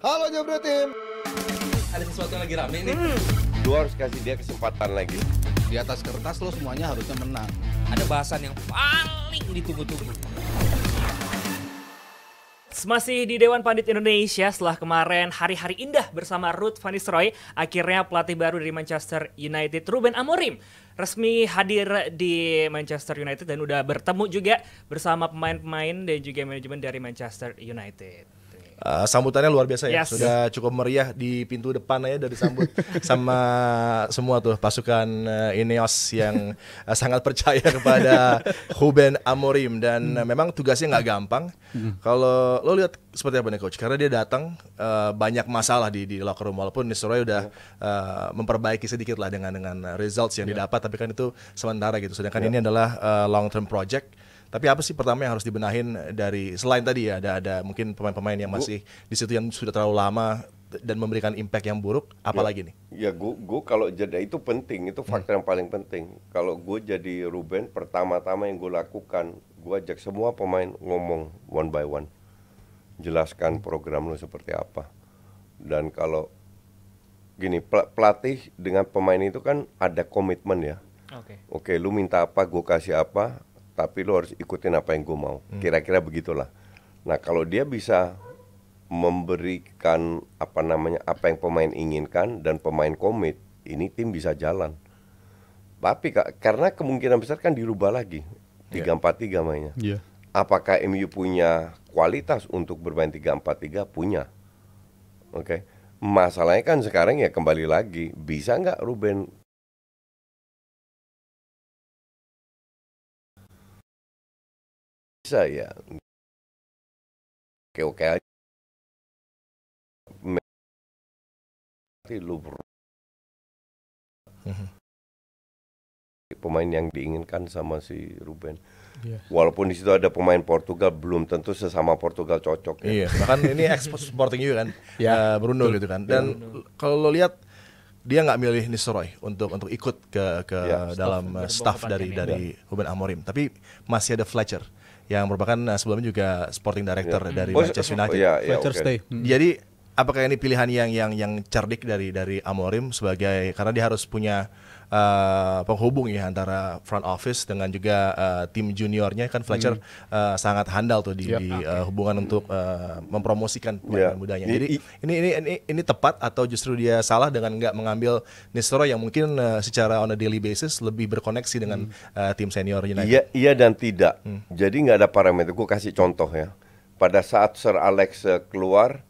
Halo Jabro Tim. Ada sesuatu yang lagi rame nih. Lu harus kasih dia kesempatan lagi. Di atas kertas lo semuanya harusnya menang. Ada bahasan yang paling ditunggu-tunggu. Masih di Dewan Pandit Indonesia, setelah kemarin hari-hari indah bersama Ruud van Nistelrooy, akhirnya pelatih baru dari Manchester United, Ruben Amorim, resmi hadir di Manchester United dan udah bertemu juga bersama pemain-pemain dan juga manajemen dari Manchester United. Sambutannya luar biasa ya, Yes. sudah cukup meriah di pintu depan aja dari disambut sama semua tuh pasukan Ineos yang sangat percaya kepada Ruben Amorim dan memang tugasnya nggak gampang. Kalau lo lihat seperti apa nih coach, karena dia datang banyak masalah di locker room, walaupun Nistelrooy udah memperbaiki sedikit lah dengan results yang didapat, tapi kan itu sementara gitu. Sedangkan ini adalah long term project. Tapi apa sih pertama yang harus dibenahin dari selain tadi ya ada mungkin pemain-pemain yang masih di situ yang sudah terlalu lama dan memberikan impact yang buruk, apalagi nih? Ya gue kalau jeda itu penting, itu faktor yang paling penting. Kalau gue jadi Ruben, pertama-tama yang gue lakukan, gue ajak semua pemain ngomong one by one, jelaskan program lo seperti apa. Dan kalau gini, pelatih dengan pemain itu kan ada komitmen ya. Oke, lu minta apa, gue kasih apa. Tapi lo harus ikutin apa yang gue mau. Kira-kira begitulah. Nah kalau dia bisa memberikan apa yang pemain inginkan dan pemain komit, ini tim bisa jalan. Tapi karena kemungkinan besar kan dirubah lagi 3-4-3 mainnya. Apakah MU punya kualitas untuk bermain 3-4-3? Punya. Oke. Masalahnya kan sekarang ya kembali lagi, bisa nggak Ruben bisa ya, oke aja. Lu pemain yang diinginkan sama si Ruben. Walaupun di situ ada pemain Portugal, belum tentu sesama Portugal cocok. Iya, bahkan ini Sporting juga kan, Bruno gitu kan. Dan kalau lo lihat dia nggak milih Nistelrooy untuk ikut ke dalam staff dari Ruben Amorim, tapi masih ada Fletcher yang merupakan sebelumnya juga sporting director dari Manchester United. Fletcher stay. Jadi apakah ini pilihan yang cerdik dari Amorim karena dia harus punya penghubung ya antara front office dengan juga tim juniornya kan. Fletcher sangat handal tuh di hubungan untuk mempromosikan pemain mudanya. Jadi ini tepat atau justru dia salah dengan nggak mengambil Nistelrooy yang mungkin secara on a daily basis lebih berkoneksi dengan tim senior United? Iya dan tidak. Jadi nggak ada parameter. Gue kasih contoh ya. Pada saat Sir Alex keluar,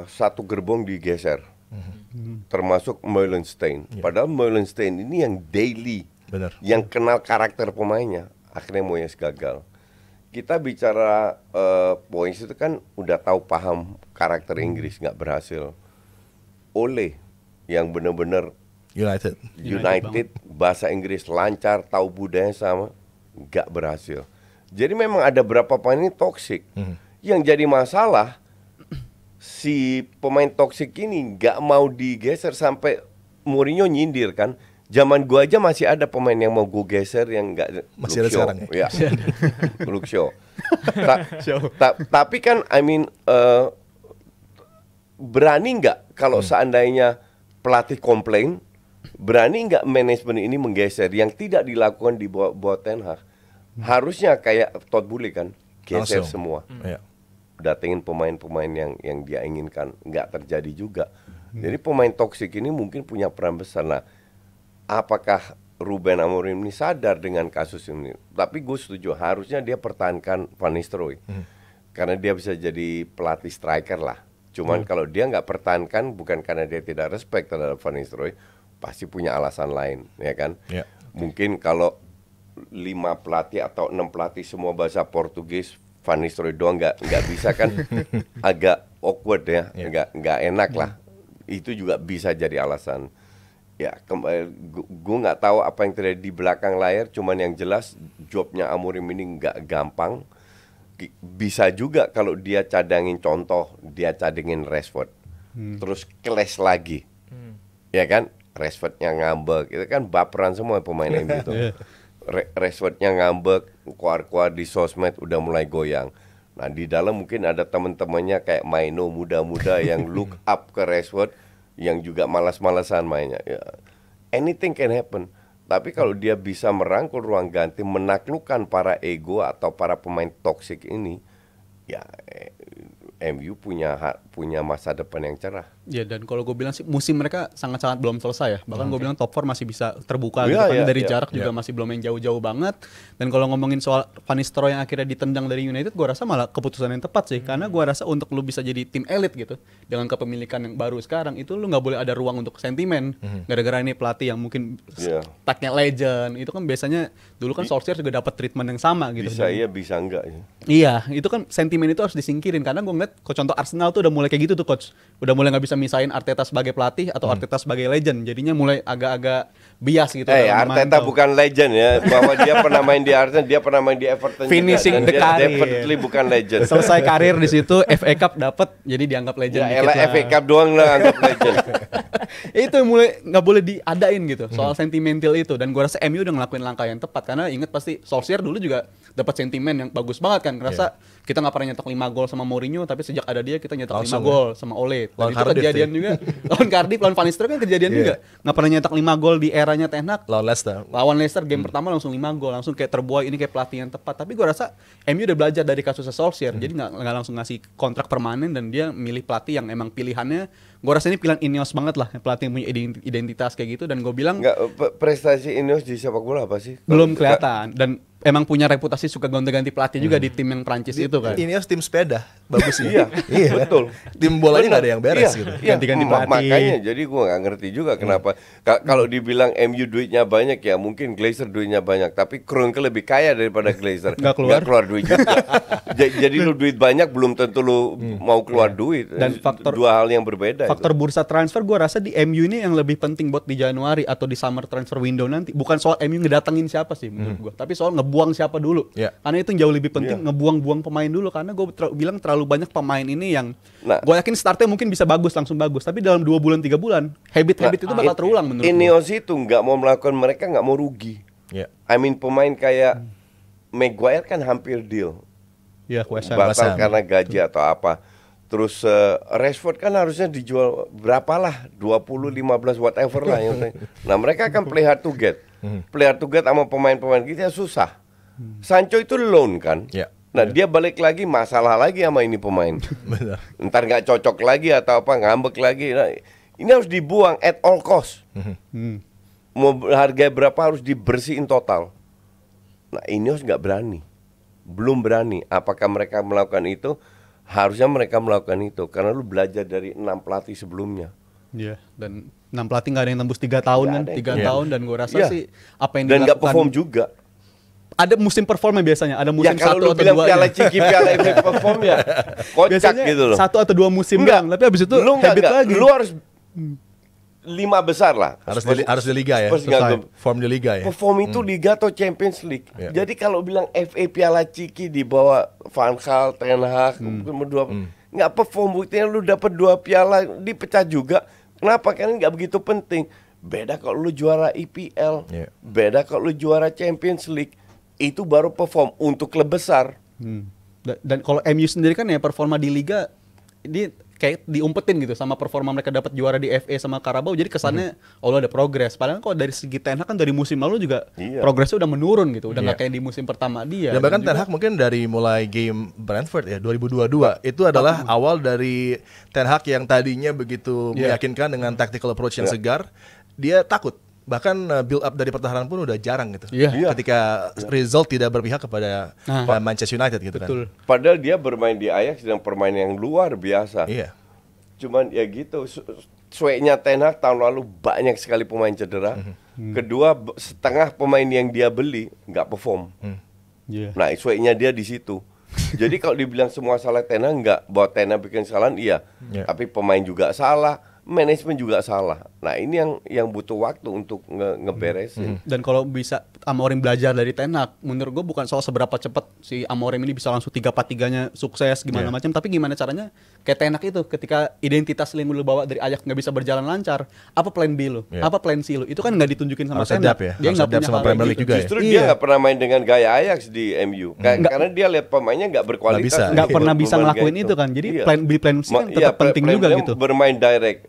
satu gerbong digeser. Termasuk Meulenstein. Padahal Meulenstein ini yang daily, yang kenal karakter pemainnya. Akhirnya Moyes gagal. Kita bicara Moyes itu kan udah tahu paham karakter Inggris, nggak berhasil. Ole yang benar-benar United bahasa Inggris lancar, tahu budaya sama, nggak berhasil. Jadi memang ada beberapa pemain ini toksik. Yang jadi masalah, si pemain toksik ini nggak mau digeser sampai Mourinho nyindir kan. Zaman gua aja masih ada pemain yang mau gua geser yang nggak masih ada sekarang ya. Luke Shaw. Tapi kan berani nggak kalau seandainya pelatih komplain, berani nggak manajemen ini menggeser yang tidak dilakukan di bawah Ten Hag? Harusnya kayak Todd Boehly kan, geser semua. Datengin pemain-pemain yang dia inginkan, nggak terjadi juga. Jadi pemain toksik ini mungkin punya peran besar. Nah, apakah Ruben Amorim ini sadar dengan kasus ini? Tapi gue setuju, harusnya dia pertahankan Van Nistelrooy. Karena dia bisa jadi pelatih striker lah. Cuman kalau dia nggak pertahankan, bukan karena dia tidak respect terhadap Van Nistelrooy, pasti punya alasan lain, ya kan? Mungkin kalau 5 pelatih atau 6 pelatih semua bahasa Portugis, Van Nistelrooy doang nggak bisa kan, agak awkward ya, nggak enak lah. Itu juga bisa jadi alasan. Ya, gue nggak tahu apa yang terjadi di belakang layar. Cuman yang jelas jobnya Amorim ini nggak gampang. Bisa juga kalau dia cadangin, contoh dia cadangin Rashford, terus clash lagi, ya kan? Rashfordnya ngambek, itu kan baperan semua pemain MU itu. Rashfordnya ngambek, keluar-keluar di sosmed udah mulai goyang. Nah di dalam mungkin ada teman-temannya kayak Maino muda-muda yang look up ke Rashford, yang juga malas-malasan mainnya. Ya, anything can happen. Tapi kalau dia bisa merangkul ruang ganti, menaklukkan para ego atau para pemain toksik ini, ya MU punya masa depan yang cerah. Ya, dan kalau gue bilang sih musim mereka sangat-sangat belum selesai ya. Bahkan gue bilang top 4 masih bisa terbuka gitu kan, dari jarak juga masih belum yang jauh-jauh banget. Dan kalau ngomongin soal Van Nistelrooy yang akhirnya ditendang dari United, gue rasa malah keputusan yang tepat sih. Karena gue rasa untuk lu bisa jadi tim elit gitu, dengan kepemilikan yang baru sekarang, itu lu gak boleh ada ruang untuk sentimen. Gara-gara ini pelatih yang mungkin tagnya legend, itu kan biasanya dulu kan Solskjaer juga dapat treatment yang sama gitu. Bisa iya, bisa enggak ya. Iya, itu kan sentimen itu harus disingkirin. Karena gue ngeliat contoh Arsenal tuh udah mulai kayak gitu tuh coach. Udah mulai gak bisa misahin Arteta sebagai pelatih atau Arteta sebagai legend. Jadinya mulai agak-agak bias gitu. Arteta bukan legend ya. Bahwa dia pernah main di Arsenal, dia pernah main di Everton finishing juga. the Dia career. definitely bukan legend. Selesai karir di situ, FA Cup dapat, jadi dianggap legend Ya dikit elah, lah. FA Cup doang lah anggap legend. Itu yang mulai nggak boleh diadain gitu, soal sentimental itu. Dan gue rasa MU udah ngelakuin langkah yang tepat. Karena inget pasti Solskjaer dulu juga dapat sentimen yang bagus banget kan. Ngerasa kita nggak pernah nyetak 5 gol sama Mourinho, tapi sejak ada dia kita nyetak 5 gol sama Ole. Dan Lawan itu Cardiff kejadian juga. Lawan Cardiff, lawan Van Nistelrooy kan kejadian juga. Nggak pernah nyetak 5 gol di eranya Ten Hag. Lawan Leicester game pertama langsung 5 gol, langsung kayak terbuai, ini kayak pelatih yang tepat. Tapi gue rasa MU udah belajar dari kasusnya Solskjaer, jadi nggak langsung ngasih kontrak permanen, dan dia milih pelatih yang emang pilihannya. Gue rasa ini pilihan Ineos banget lah, pelatih yang punya identitas kayak gitu. Dan gue bilang Prestasi Ineos di sepak bola apa sih? belum kelihatan, dan emang punya reputasi suka gonta-ganti pelatih juga di tim yang Prancis itu kan. Ini tim sepeda, bagus Iya, betul. Tim bolanya nggak ada yang beres gitu. Ganti-ganti pelatih. Makanya jadi gue nggak ngerti juga kenapa kalau dibilang MU duitnya banyak ya mungkin Glazer duitnya banyak, tapi Kroenke lebih kaya daripada Glazer. Nggak keluar duit juga. Jadi lu duit banyak belum tentu lu mau keluar duit. Dan dua hal yang berbeda. Faktor bursa transfer gue rasa di MU ini yang lebih penting buat di Januari atau di summer transfer window nanti. Bukan soal MU ngedatengin siapa sih menurut gue, tapi soal ngebuang siapa dulu. Karena itu yang jauh lebih penting, ngebuang-buang pemain dulu. Karena gue bilang terlalu banyak pemain ini yang gue yakin startnya mungkin bisa langsung bagus, tapi dalam 2 bulan 3 bulan habit itu bakal terulang menurut gue. Ineos itu nggak mau melakukan, mereka nggak mau rugi. I mean pemain kayak Maguire kan hampir deal. Batal karena gaji atau apa. Terus Rashford kan harusnya dijual berapalah, 20, 15 whatever lah yang. Nah mereka kan play hard to get. Play hard to get sama pemain-pemain kita susah. Sancho itu loan kan. Nah dia balik lagi masalah lagi sama ini pemain. Ntar nggak cocok lagi atau apa, ngambek lagi. Nah, ini harus dibuang at all cost. Mau harga berapa harus dibersihin total. Nah Ineos nggak berani, belum berani. Apakah mereka melakukan itu? Harusnya mereka melakukan itu karena lu belajar dari 6 pelatih sebelumnya. Iya, dan 6 pelatih nggak ada yang tembus 3 tahun kan, 3 tahun, dan gue rasa sih apa yang dan nggak dilakukan perform juga. Ada musim performnya biasanya, ada musim 1 kalau lu atau 2 bilang Piala Ciki, Piala FA perform ya kocak biasanya gitu loh. 1 atau 2 musim doang, tapi habis itu lu habit lagi. Lu harus 5 besar lah. Harus di liga ya. Form di liga ya. Perform itu liga atau Champions League. Jadi kalau bilang FA Piala Ciki di bawah Van Gaal, Ten Hag, berdua nggak perform, buktinya lu dapat 2 piala dipecah juga. Kenapa? Karena nggak begitu penting. Beda kalau lu juara EPL, beda kalau lu juara Champions League, itu baru perform untuk klub besar. Dan kalau MU sendiri kan ya performa di liga ini kayak diumpetin gitu sama performa mereka dapat juara di FA sama Carabao, jadi kesannya Allah ada progres. Padahal kalau dari segi Ten Hag kan dari musim lalu juga progresnya udah menurun gitu, udah nggak kayak di musim pertama dia. Dan bahkan Ten Hag mungkin dari mulai game Brentford ya 2022 itu adalah awal dari Ten Hag yang tadinya begitu meyakinkan dengan tactical approach yang segar, dia takut. Bahkan build up dari pertahanan pun udah jarang gitu. Ketika result tidak berpihak kepada Manchester United gitu. Betul. Kan. Padahal dia bermain di Ajax sedang permainan yang luar biasa. Cuman ya gitu, sueknya Ten Hag tahun lalu banyak sekali pemain cedera. Kedua, setengah pemain yang dia beli nggak perform. Nah, sueknya dia di situ. Jadi kalau dibilang semua salah Ten Hag, nggak. Bahwa Ten Hag bikin kesalahan, iya. Tapi pemain juga salah. Manajemen juga salah. Nah ini yang butuh waktu untuk ngeberesin. Dan kalau bisa Amorim belajar dari Ten Hag. Menurut gue bukan soal seberapa cepat si Amorim ini bisa langsung 3-4-3-nya sukses gimana macam, tapi gimana caranya kayak Ten Hag itu ketika identitas yang lu bawa dari Ajax nggak bisa berjalan lancar, apa plan B lu? Apa plan C lu? Itu kan nggak ditunjukin sama Harus Ten Hag. adapt ya. Dia Harus nggak adapt punya sama hal Premier kayak League gitu. juga ya. Justru dia nggak pernah main dengan gaya Ajax di MU. Karena dia lihat pemainnya nggak berkualitas. Nggak bisa. Nggak pernah bisa Pemain ngelakuin kayak itu kan. Jadi Iya. plan B plan C kan tetap penting plan juga dia gitu. Bermain direct.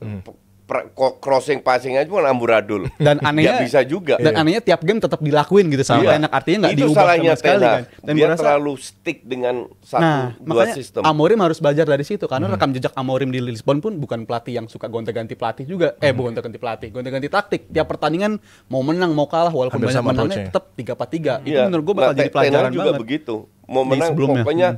Crossing passing aja pun amburadul. Dan anehnya Nggak bisa juga. Dan anehnya tiap game tetap dilakuin gitu sama Iya. Ten Hag, artinya nggak Itu diubah salahnya sama sekali Ten Hag. kan. Dan Dia gua rasa terlalu stick dengan dua makanya sistem. Amorim harus belajar dari situ karena rekam jejak Amorim di Lisbon pun bukan pelatih yang suka gonta-ganti pelatih juga. Bukan gonta-ganti pelatih, gonta-ganti taktik. Tiap pertandingan mau menang mau kalah walaupun Hampir banyak sama menangnya approach-nya. tetap 3-4-3. Itu Iya. menurut gua bakal jadi Ten Hag pelajaran juga banget. begitu. Mau Di menang sebelumnya. pokoknya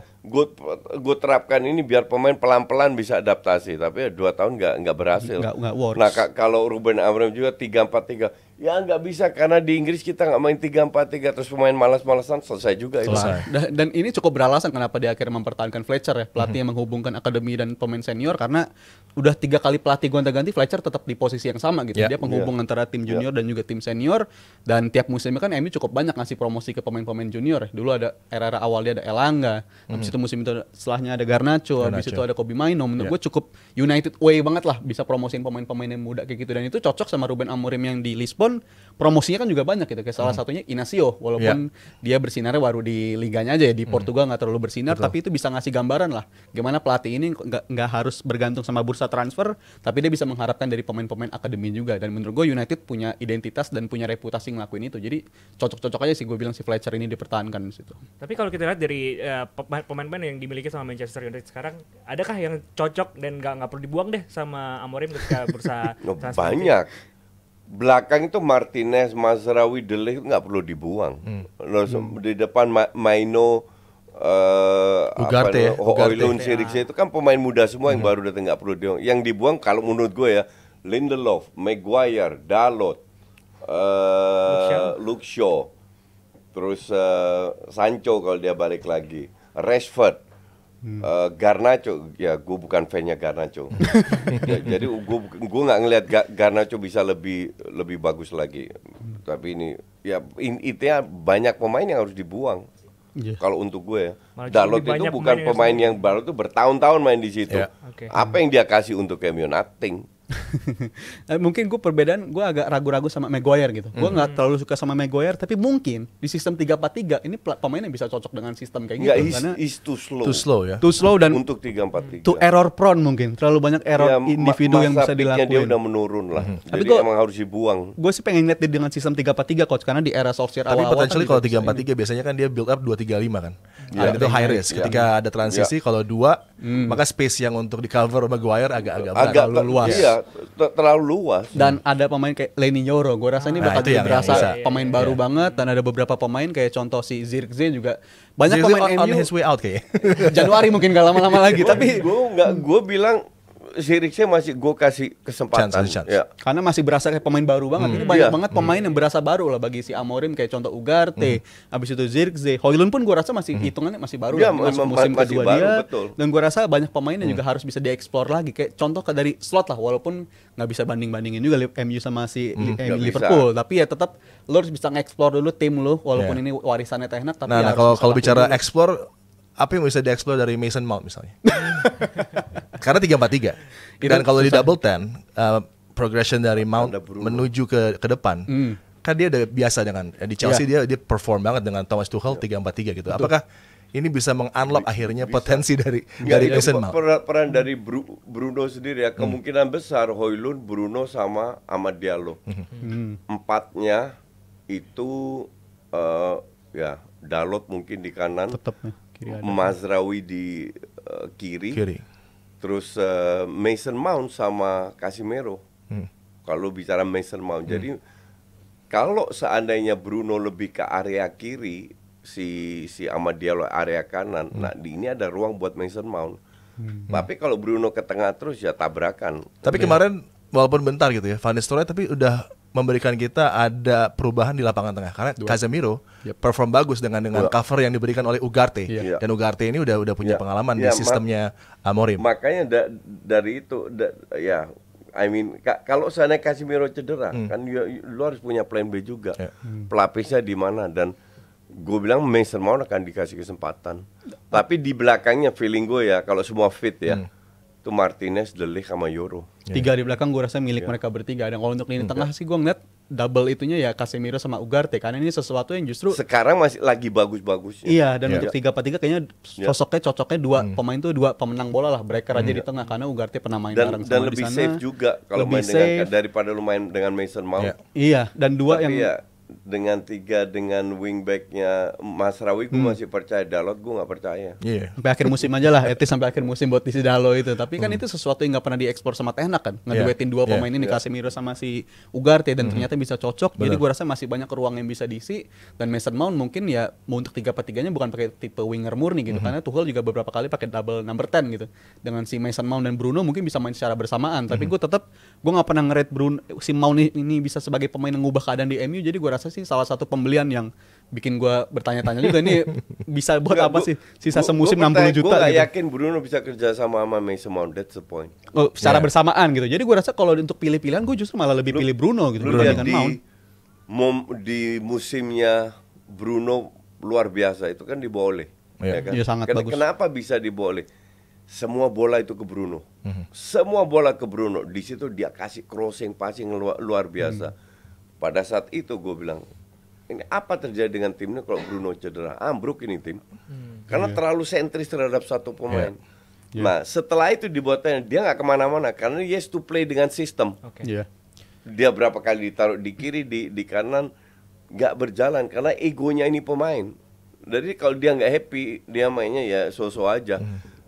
gue terapkan ini biar pemain pelan-pelan bisa adaptasi. Tapi 2 tahun nggak berhasil. Nggak works. Nah kalau Ruben Amorim juga 3-4-3, ya nggak bisa karena di Inggris kita nggak main 3-4-3 terus pemain malas-malasan, selesai juga itu. Dan ini cukup beralasan kenapa dia akhirnya mempertahankan Fletcher ya, pelatih yang menghubungkan akademi dan pemain senior, karena udah 3 kali pelatih gonta-ganti Fletcher tetap di posisi yang sama gitu. Yeah. Dia penghubung antara tim junior dan juga tim senior, dan tiap musimnya kan MU cukup banyak ngasih promosi ke pemain-pemain junior ya. Dulu ada era awal dia ada Elanga, habis itu musim itu setelahnya ada Garnacho, habis itu ada Kobbie Mainoo. Menurut gue cukup United way banget lah bisa promosiin pemain-pemain yang muda kayak gitu, dan itu cocok sama Ruben Amorim yang di Lisbon. Promosinya kan juga banyak gitu, kayak salah satunya Inacio, walaupun dia bersinarnya baru di liganya aja ya, di Portugal nggak terlalu bersinar, tapi itu bisa ngasih gambaran lah gimana pelatih ini nggak harus bergantung sama bursa transfer, tapi dia bisa mengharapkan dari pemain-pemain akademi juga. Dan menurut gue United punya identitas dan punya reputasi ngelakuin itu, jadi cocok-cocok aja sih gue bilang si Fletcher ini dipertahankan di situ. Tapi kalau kita lihat dari pemain-pemain yang dimiliki sama Manchester United sekarang, adakah yang cocok dan nggak perlu dibuang deh sama Amorim ketika bursa transfer? Banyak. Belakang itu Martinez, Mazraoui, De Ligt nggak perlu dibuang. Di depan Mainoo, Ugarte, Højlund, Zirkzee itu kan pemain muda semua yang baru datang, nggak perlu dibuang. Yang dibuang kalau menurut gue ya Lindelof, Maguire, Dalot, Luke Shaw, terus Sancho kalau dia balik lagi, Rashford. Garnacho, ya gue bukan fan-nya Garnacho. Jadi gue nggak ngelihat Garnacho bisa lebih bagus lagi. Tapi ini ya intinya banyak pemain yang harus dibuang. Kalau untuk gue ya, Dalot itu bukan pemain yang baru tuh bertahun-tahun main di situ. Apa yang dia kasih untuk MU? Nothing. Mungkin gue perbedaan, gue agak ragu-ragu sama Maguire gitu. Gue nggak terlalu suka sama Maguire, tapi mungkin di sistem 3-4-3 ini pemain yang bisa cocok dengan sistem kayak gitu. Karena is too slow. Too slow dan untuk 3-4-3. too error prone mungkin. Terlalu banyak error individu yang bisa dilakuin. Dia udah menurun lah. Tapi Jadi emang harus dibuang. Gue sih pengen lihat dia dengan sistem 3-4-3 coach, karena di era Solskjaer Tapi awal-awal potentially kalau 3-4-3 biasanya kan dia build up 2-3-5 kan. Dan itu high risk. Ketika ada transisi kalau 2, maka space yang untuk di cover Maguire agak luas. Iya, terlalu luas. Dan ada pemain kayak Leny Yoro, gue rasa ini bakal itu jadi yang berasa bisa. pemain baru banget. Dan ada beberapa pemain kayak contoh si Zirkzee juga. Banyak Zirkzee pemain on MU his way out kayaknya. Januari mungkin gak lama-lama lagi, tapi gue bilang Zirkzee masih gue kasih kesempatan. Chance. Ya. karena masih berasa kayak pemain baru banget. Ini banyak banget pemain yang berasa baru lah bagi si Amorim, kayak contoh Ugarte, habis itu Zirkzee, Højlund pun gue rasa masih hitungannya masih baru Iya, lah, masuk musim masih kedua baru, dia. betul. Dan gue rasa banyak pemain yang juga harus bisa dieksplor lagi, kayak contoh dari Slot lah, walaupun nggak bisa banding-bandingin juga MU sama si Liverpool, tapi ya tetap lo harus bisa nge-explore dulu tim lo, walaupun ini warisannya Ten Hag, tapi Nah, ya harus kalau bisa bicara lakuin dulu. explore, apa yang bisa dieksplor dari Mason Mount misalnya? Karena 3-4-3. Dan kalau di double 10, progression dari Mount menuju ke depan, kan dia udah biasa dengan di Chelsea dia perform banget dengan Thomas Tuchel 3-4-3 gitu. Apakah ini bisa mengunlock akhirnya potensi dari Mason Mount? Peran dari Bruno sendiri ya, kemungkinan besar Højlund, Bruno sama Amad Diallo. Empatnya itu ya Dalot mungkin di kanan, Tetep ya, kiri ada. Mazraoui di kiri. Terus Mason Mount sama Casemiro. Kalau bicara Mason Mount, jadi kalau seandainya Bruno lebih ke area kiri, si Amad Diallo area kanan, nah di ini ada ruang buat Mason Mount. Tapi kalau Bruno ke tengah terus ya tabrakan. Tapi kemarin walaupun bentar gitu ya, Van Nistelrooy tapi udah memberikan kita ada perubahan di lapangan tengah karena Casemiro perform bagus dengan cover yang diberikan oleh Ugarte. Dan Ugarte ini udah punya pengalaman di sistemnya Amorim. Makanya dari itu ya I mean, kalau seandainya Casemiro cedera, kan lu harus punya plan B juga. Pelapisnya di mana, dan gue bilang Mason Mount akan dikasih kesempatan. Tapi di belakangnya feeling gue ya, kalau semua fit ya, itu Martinez, De Ligt sama Euro. 3 di belakang gue rasa milik mereka bertiga. Dan kalau untuk lini tengah sih gue ngeliat double itunya ya Casemiro sama Ugarte, karena ini sesuatu yang justru sekarang masih lagi bagus-bagusnya. Iya, dan untuk 3-4-3 kayaknya cocoknya dua pemain tuh dua pemenang bola lah, breaker aja di tengah, karena Ugarte pernah main bareng sama dan di lebih sana. safe juga kalau main dengan daripada lu main dengan Mason Mount. Iya, dan dua Tapi yang ya, dengan 3 dengan wingbacknya Masraoui gue masih percaya. Dalot gue nggak percaya. sampai akhir musim aja lah, etis sampai akhir musim buat isi Dalo itu. Tapi kan itu sesuatu yang nggak pernah diekspor sama Ten Hag kan, ngeduetin dua pemain ini, Casemiro sama si Ugarte, dan ternyata bisa cocok. Jadi gue rasa masih banyak ruang yang bisa diisi. Dan Mason Mount mungkin ya mau untuk 3-4-3-nya bukan pakai tipe winger murni gitu, karena Tuchel juga beberapa kali pakai double number 10 gitu. Dengan si Mason Mount dan Bruno mungkin bisa main secara bersamaan. Tapi gue nggak pernah nge-rate Bruno si Mount ini bisa sebagai pemain yang ngubah keadaan di MU. Jadi gue rasa sih salah satu pembelian yang bikin gue bertanya-tanya juga, ini bisa buat apa sih sisa semusim 60 juta. Gue gak gitu. yakin Bruno bisa kerja sama Mason Mount, that's the point. Secara bersamaan gitu. Jadi gue rasa kalau untuk pilih-pilihan gue justru malah lebih pilih Bruno gitu. Lu lihat dengan Mount. di musimnya Bruno luar biasa, itu kan dibawa oleh. Ya kan? Iya, sangat bagus. Kenapa bisa dibawa oleh? Semua bola itu ke Bruno. Semua bola ke Bruno. Di situ dia kasih crossing, passing luar biasa. Pada saat itu gue bilang, ini apa terjadi dengan tim ini kalau Bruno cedera? Ambruk ini tim. Karena terlalu sentris terhadap satu pemain. Nah, setelah itu dibuatnya dia nggak kemana-mana karena dia has to play dengan sistem. Dia berapa kali ditaruh di kiri, di kanan, nggak berjalan karena egonya ini pemain. Jadi kalau dia nggak happy, dia mainnya ya so-so aja.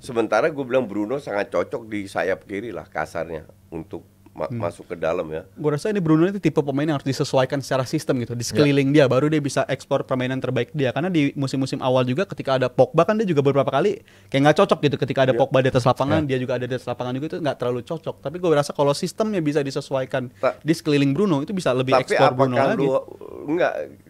Sementara gue bilang Bruno sangat cocok di sayap kiri lah kasarnya untuk masuk ke dalam ya. Gue rasa ini Bruno itu tipe pemain yang harus disesuaikan secara sistem gitu, di sekeliling dia, baru dia bisa ekspor permainan terbaik dia. Karena di musim-musim awal juga ketika ada Pogba kan dia juga beberapa kali kayak nggak cocok gitu. Ketika ada Pogba di atas lapangan, dia juga ada di atas lapangan juga, itu nggak terlalu cocok. Tapi gue rasa kalau sistemnya bisa disesuaikan di sekeliling Bruno, itu bisa lebih ekspor Bruno lagi.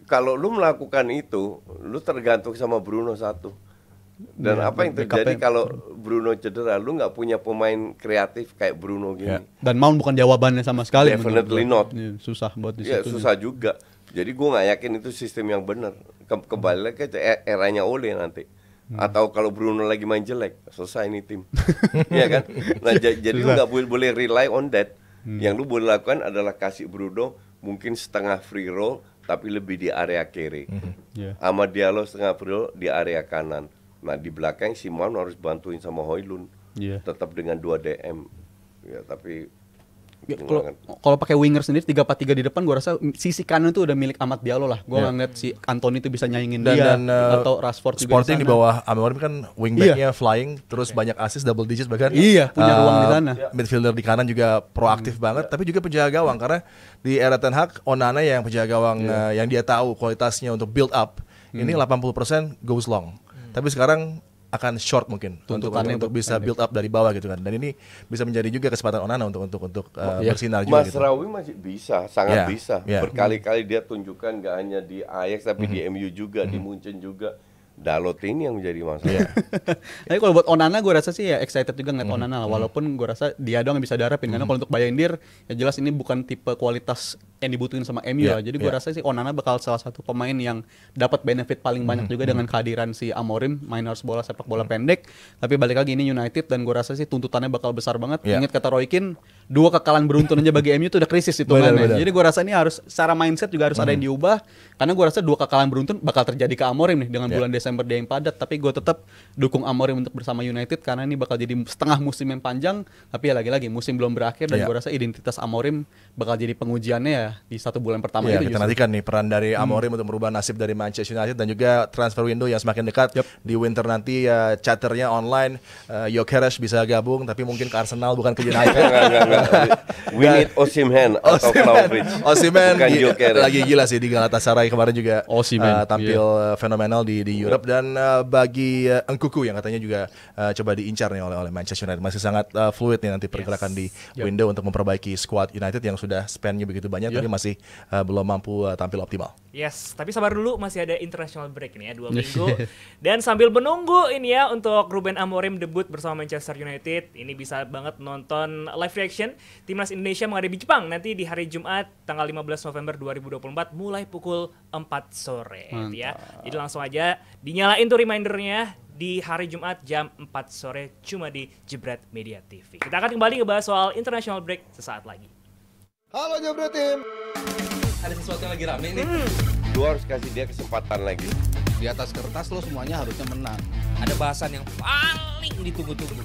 Kalau lu melakukan itu, lu tergantung sama Bruno satu. Dan apa yang terjadi kalau Bruno cedera, lu nggak punya pemain kreatif kayak Bruno gini. Dan Mount bukan jawabannya sama sekali. Definitely not. Susah buat di Ya situ. susah juga. Jadi gue nggak yakin itu sistem yang benar. Kembali lagi ke eranya Ole nanti. Atau kalau Bruno lagi main jelek, selesai ini tim. Iya kan? Nah jadi lu nggak boleh rely on that. Yang lu boleh lakukan adalah kasih Bruno mungkin setengah free roll, tapi lebih di area kiri. Amad Diallo setengah free roll di area kanan. Nah di belakang Simon harus bantuin sama Højlund, tetap dengan 2 DM. Ya tapi kalau pakai winger sendiri 3-4-3 di depan, gue rasa sisi kanan itu udah milik Amad Diallo lah. Gue ngeliat si Anthony itu bisa nyaingin dia, atau Rashford juga. Sporting di bawah Amorim kan wingbacknya flying, terus banyak assist double digits bahkan. Iya, punya ruang di sana. Midfielder di kanan juga proaktif banget, tapi juga penjaga gawang, karena di era Ten Hag Onana yang penjaga gawang yang dia tahu kualitasnya untuk build up. Ini 80% goes long. Tapi sekarang akan short mungkin untuk bisa build up dari bawah gitu kan. Dan ini bisa menjadi juga kesempatan Onana untuk bersinar juga. Masraoui masih bisa, sangat bisa. Berkali-kali dia tunjukkan nggak hanya di Ajax tapi di MU juga, di Munchen juga. Dalot ini yang menjadi masalah. Tapi kalau buat Onana gue rasa sih ya excited juga ngeliat Onana lah. Walaupun gue rasa dia doang yang bisa diharapin. Karena kalau untuk Bayindir ya jelas ini bukan tipe kualitas yang dibutuhin sama MU lah. Jadi gue rasa sih Onana bakal salah satu pemain yang dapat benefit paling banyak juga dengan kehadiran si Amorim, main harus bola sepak bola pendek. Tapi balik lagi ini United, dan gue rasa sih tuntutannya bakal besar banget. Ingat kata Roy Keane, 2 kekalahan beruntun aja bagi MU itu udah krisis itu kan. Jadi gue rasa ini harus secara mindset juga harus ada yang diubah. Karena gue rasa 2 kekalahan beruntun bakal terjadi ke Amorim nih dengan bulan Desember dia yang padat. Tapi gue tetap dukung Amorim untuk bersama United karena ini bakal jadi setengah musim yang panjang. Tapi ya lagi-lagi musim belum berakhir, dan gue rasa identitas Amorim bakal jadi pengujiannya ya di 1 bulan pertama itu. Kita nantikan nih peran dari Amorim untuk merubah nasib dari Manchester United, dan juga transfer window yang semakin dekat di winter nanti. Charternya online, Gyökeres bisa gabung, tapi mungkin ke Arsenal bukan ke United. We need Osimhen atau Vlahovic. Osimhen lagi gila sih di Galatasaray kemarin juga tampil fenomenal di Europe. Dan bagi Nkunku yang katanya juga coba diincar nih oleh Manchester United, masih sangat fluid nih nanti pergerakan di window untuk memperbaiki squad United yang sudah spendnya begitu banyak. Dan ini masih belum mampu tampil optimal. Yes, tapi sabar dulu, masih ada international break nih ya, 2 minggu. Dan sambil menunggu ini ya untuk Ruben Amorim debut bersama Manchester United, ini bisa banget nonton live reaction Timnas Indonesia menghadapi Jepang nanti di hari Jumat tanggal 15 November 2024 mulai pukul 4 sore ya. Jadi langsung aja dinyalain tuh remindernya di hari Jumat jam 4 sore cuma di Jebret Media TV. Kita akan kembali ngebahas soal international break sesaat lagi. Halo Jebret Tim. Ada sesuatu yang lagi rame nih. Lu harus kasih dia kesempatan lagi. Di atas kertas lo semuanya harusnya menang. Ada bahasan yang paling ditunggu-tunggu.